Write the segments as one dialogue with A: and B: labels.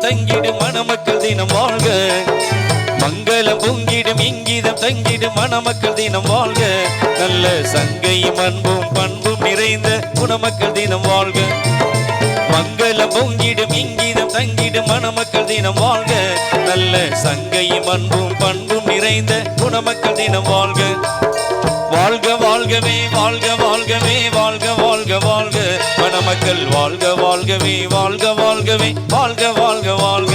A: தங்கிடும் மணமக்கள் தினம் வாழ்க. மங்களம் பொங்கிடும் இங்கிதம் தங்கிடும் மணமக்கள் தினம் வாழ்க. நல்ல சங்கையும் அன்பும் பண்பும் நிறைந்த குணமக்கள் தினம் வாழ்க. மங்களம் பொங்கிடும் இங்கிதம் தங்கிடும் மணமக்கள் தினம் வாழ்க. நல்ல சங்கையும் அன்பும் பண்பும் நிறைந்த குணமக்கள் தினம் வாழ்க. வாழ்க வாழ்கவே வாழ்க வாழ்கவே வாழ்க வாழ்க வாழ்க மணமக்கள் வாழ்க வாழ்கவே வாழ்க வாழ்கவே வாழ்க வாழ்க வாழ்க.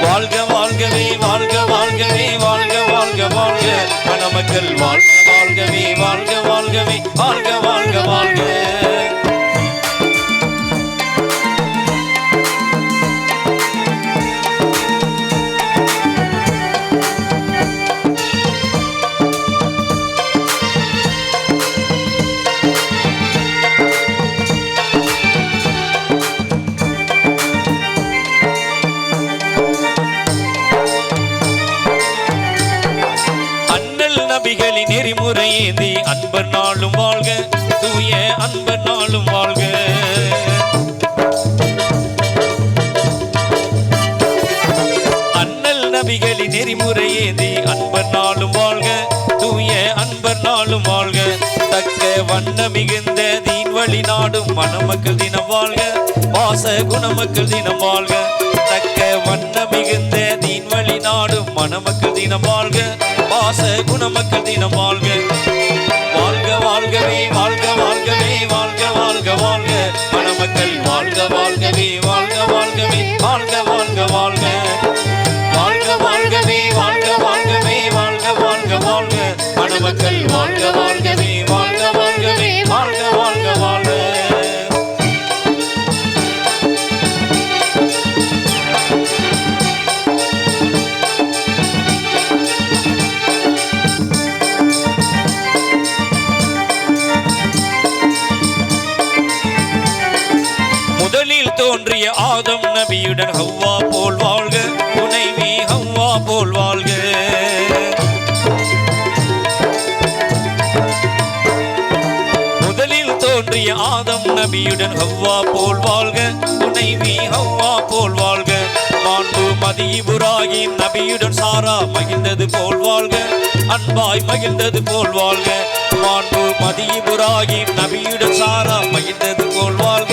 A: வாழ்க வாழ்கவே வாழ்க வாழ்கவே வாழ்க வாழ்க வாழ்க மணமக்கள் வாழ்க வாழ்கவே வாழ்க வாழ்கவே வாழ்க வாழ்க வாழ்க. நபிகளின் நெறிமுறையேந்தி அன்பர் நாளும் வாழ்க. தூய அன்பர் நாளும் வாழ்க. அண்ணல் நபிகளின் நெறிமுறையேந்தி அன்பர் நாளும் வாழ்க. தூய அன்பர் நாளும் வாழ்க. தக்க வண்ண மிகுந்த தீன் வழி நாடும் மணமக்கள் தினம் வாழ்க. வாச குணமக்கள் தினம் வாழ்க. தக்க வண்ண மிகுந்த தீன் வழி நாடும் மணமக்கள் தினம் வாழ்க. வாச குணமக்கள் தினம் வாழ்க. வாழ்க வாழ்கவே வாழ்க வாழ்கவே வாழ்க வாழ்க வாழ்க மணமக்கள் வாழ்க வாழ்கவே வாழ்க வாழ்கவே வாழ்க வாழ்க வாழ்க. வாழ்க வாழ்கவே வாழ்க வாழ்கவே வாழ்க வாழ்க வாழ்க மணமக்கள் வாழ்க வாழ்கவே வாழ்க வாழ்கவே வாழ்க வாழ்க வாழ்க. முதலில் தோன்றிய ஆதம் நபியுடன் ஹவ்வா போல் வாழ்க. துணைவி ஹவ்வா போல் வாழ்க. முதலில் தோன்றிய ஆதம் நபியுடன் ஹவ்வா போல் வாழ்க. துணைவி ஹவ்வா போல் வாழ்க. மாண்பு மதி இப்ராஹிம் நபியுடன் சாரா மகிழ்ந்தது போல் வாழ்க. அன்பாய் மகிழ்ந்தது போல் வாழ்க. மாண்பு மதி இப்ராஹிம் நபியுடன் சாரா மகிழ்ந்தது போல் வாழ்க.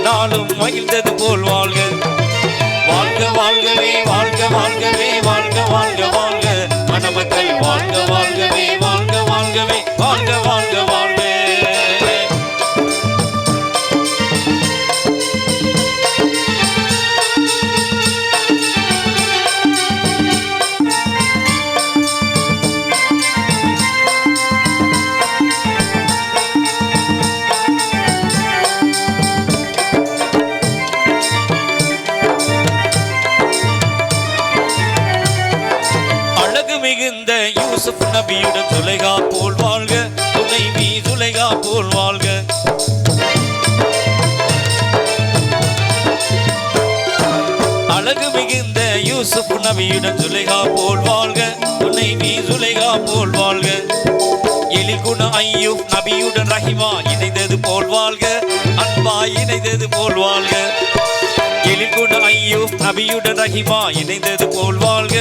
A: நாளும் மகிழ்ந்தது போல் வாழ்க. வாழ்க வாழ்கவே வாழ்க வாழ்கவே வாழ்க வாழ்க வாழ்க மணமக்கள் வாழ்க வாழ்கவே வாழ்க வாழ்கவே வாழ்க வாழ்க வாழ்க. மிகுந்த யூசுப் நபியுடன் சுலைகா போல் வாழ்க. துணைவி சுலைகா போல் வாழ்க. அழகு மிகுந்த யூசுப் நபியுடன் சுலைகா போல் வாழ்க. துணைவி சுலைகா போல் வாழ்க. எலிகுண ஐயூப் நபியுடன் ரஹிமா இணைந்தது போல் வாழ்க. அன்பா இணைந்தது போல் வாழ்க. எலிகுண ஐயூப் நபியுடன் ரஹிமா இணைந்தது போல் வாழ்க.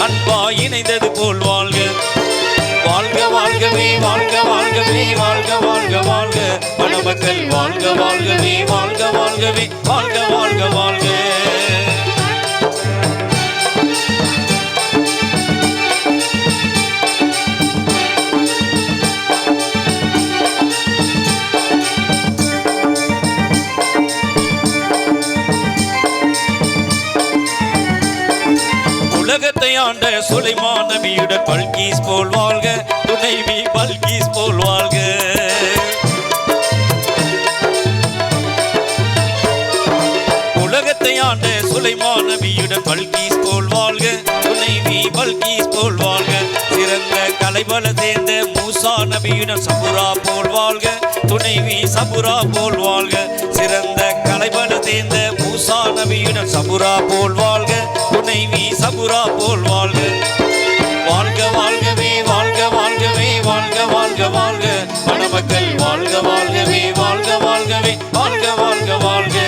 A: அன்பா இணைந்தது போல் வாழ்க. வாழ்க வாழ்கவே வாழ்க வாழ்கவே வாழ்க வாழ்க வாழ்க மணமக்கள் வாழ்க வாழ்கவே வாழ்க வாழ்கவே வாழ்க வாழ்க வாழ்க. உலகத்தை ஆண்ட சுலைமான் நபியுடன் பல்கீஸ் போல் வாழ்க. துணைவி பல்கீஸ் போல் வாழ்க. ஆண்ட சுலைமான் நபியுடன் பல்கீஸ் போல் வாழ்க துணைவி பல்கீஸ் போல் வாழ்க சிறந்த கலைபல சேர்ந்த மூசா நபியுடன் சபுரா போல் வாழ்க துணைவி சபுரா போல் வாழ்க சிறந்த கலைபல சேர்ந்த மூசா நபியுடன் சபுரா போல் வாழ்க துணைவி சபுரா போல் வாழ்க வாழ்க வாழ்கவே வாழ்க வாழ்கவே வாழ்க வாழ்க வாழ்க மணமக்கள் வாழ்க வாழ்கவே வாழ்க வாழ்கவே வாழ்க வாழ்க வாழ்க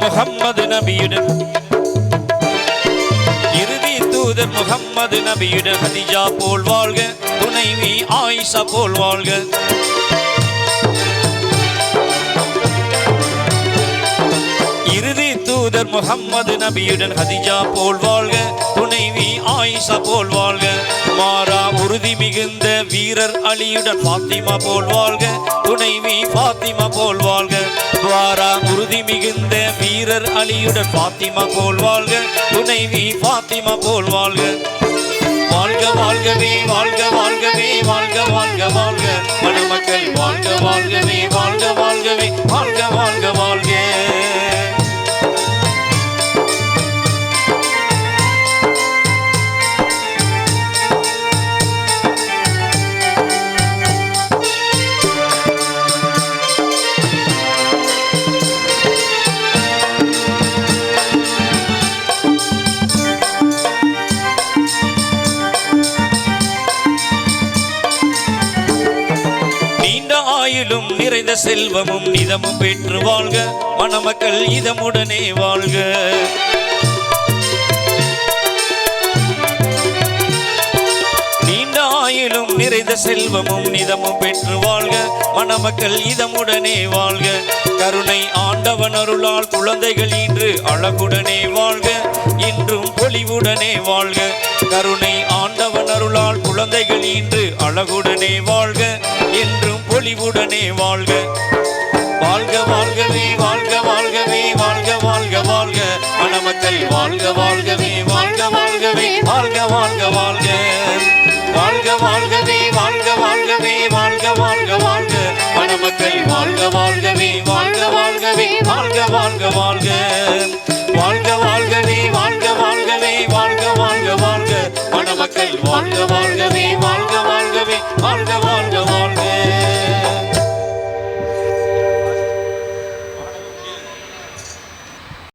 A: முஹம்மது நபியுடன் இறுதி தூதர் முஹம்மது நபியுடன் ஹதிஜா போல் வாழ்க துணைவி ஆயிஷா போல் வாழ்க இறுதி தூதர் முஹம்மது நபியுடன் ஹதிஜா போல் வாழ்க துணைவி ஆயிஷா போல் வாழ்க மாறா உறுதி மிகுந்த வீரர் அலியுடன் ஃபாத்திமா போல் வாழ்க துணைவி ஃபாத்திமா போல் வாழ்க துவாரா உறுதி மிகுந்த வீரர் அலியுடன் ஃபாத்திமா போல் வாழ்க துணைவி ஃபாத்திமா போல் வாழ்க வாழ்க வாழ்கவே வாழ்க வாழ்கவே வாழ்க வாழ்க வாழ்க மணமக்கள் வாழ்க வாழ்கவே வாழ்க வாழ்கவே வாழ்க வாழ்க வாழ்க நிறைந்த செல்வமும் நிதமும் பெற்று வாழ்க மணமக்கள் இதமுடனே வாழ்க நீண்ட ஆயுளும் நிறைந்த செல்வமும் நிதமும் பெற்று வாழ்க மணமக்கள் இதமுடனே வாழ்க கருணை ஆண்டவன் அருளால் குழந்தைகள் இன்று அழகுடனே வாழ்க இன்றும் பொலிவுடனே வாழ்க கருணை ஆண்டவன் அருளால் குழந்தைகள் இன்று அழகுடனே வாழ்க என்றும் பொலிவுடனே வாழ்க வாழ்க வாழ்கவே வாழ்க வாழ்கவே வாழ்க வாழ்க வாழ்க மணமக்கள் வாழ்க வாழ்கவே வாழ்க வாழ்கவே வாழ்க வாழ்க வாழ்க வாழ்க வாழ்கவே வாழ்க வாழ்கவே வாழ்க வாழ்க வாழ்க மணமக்கள் வாழ்க வாழ்கவே வாழ்க வாழ்கவே வாழ்க வாழ்க வாழ்க வாழ்க வாழ்கவே வாழ்க வாழ்கவே வாழ்க வாழ்க வாழ்க மணமக்கள் வாழ்க வாழ்கவே வாழ்க வாழ்கவே வாழ்க வாழ்க